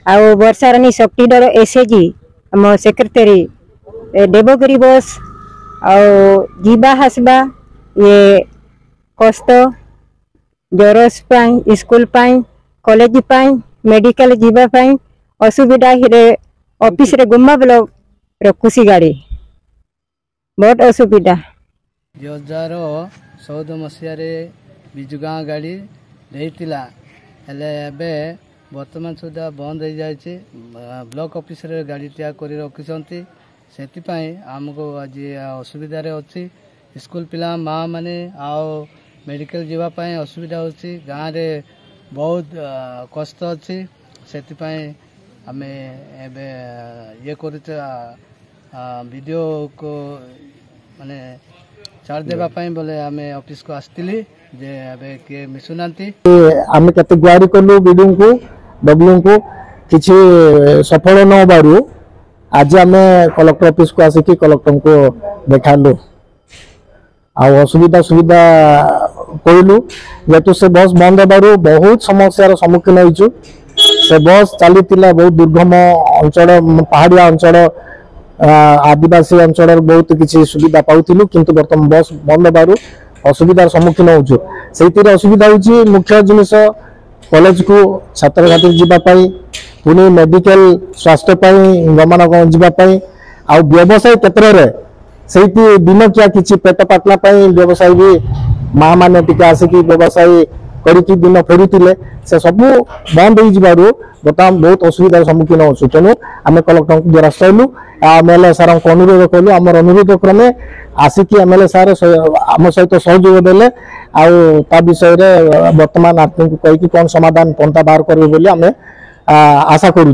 आउ वर्षारानी शक्तिधर एसएजी आम सेक्रेटरी देवगिरी बस आवा हसबा ये कष्ट जरस स्कूल कॉलेज मेडिकल जीवाई असुविधा ऑफिस रे गुम्मा ब्लॉक रखुसी गाड़ी बहुत असुविधा 2014 मसीह बिजुगाँ गाड़ी देइतिला हेले एबे वर्तमान सुधा बंद हो जाए ब्लॉक ऑफिस रे गाड़ी तैयार कर रखी से आमको आज असुविधा अच्छी स्कूल पिला माँ माने आओ मेडिकल जीवाई असुविधा होची गाँव रे बहुत कष्ट अच्छी से आम एबे ये कर वीडियो को माने छाड़ देवाई बोले आम ऑफिस को आसती जे एबे किए मिशुना आम केते गुहारी कलु वीडियो को डब्ल्यू को किसी सफल न होबारु आज आम कलेक्टर ऑफिस को आसिक कलेक्टर को देखालु असुविधा सुविधा कहलु जेतु से बस बंद होबारु बहुत समस्यार सम्मुखीन होइछु से बस चली बहुत दुर्गम अंचल पहाड़िया अंचल आदिवासी अंचल बहुत किसी सुविधा पाउथिलु किंतु बर्तमान बस बंद होबारु असुविधार सम्मुखीन होछु सेतिर असुविधा होछि मुख्य जिनिस कॉलेज को छात्र छात्री जीवाई पुणी मेडिकल स्वास्थ्य गमनागमन जीवाई आ व्यवसाय क्षेत्र में से दिन किया किसी पेट पाटना व्यवसाय भी माँ मैंने आसिक व्यवसाय करके दिन फेरुले से सब बंद हो बर्तमान बहुत असुविधार सम्मुखीन होचु तेणु आम कलेक्टर द्वारस्थ हलु एमएलए सार अनुरोध कलु आम अनुरोध क्रमे आसिक एमएलए सार आम सहित सहयोग देले आ विषय वर्तमान आपको कहीकि कौन समाधान पंथा बाहर करेंगे आम आशा करूँ।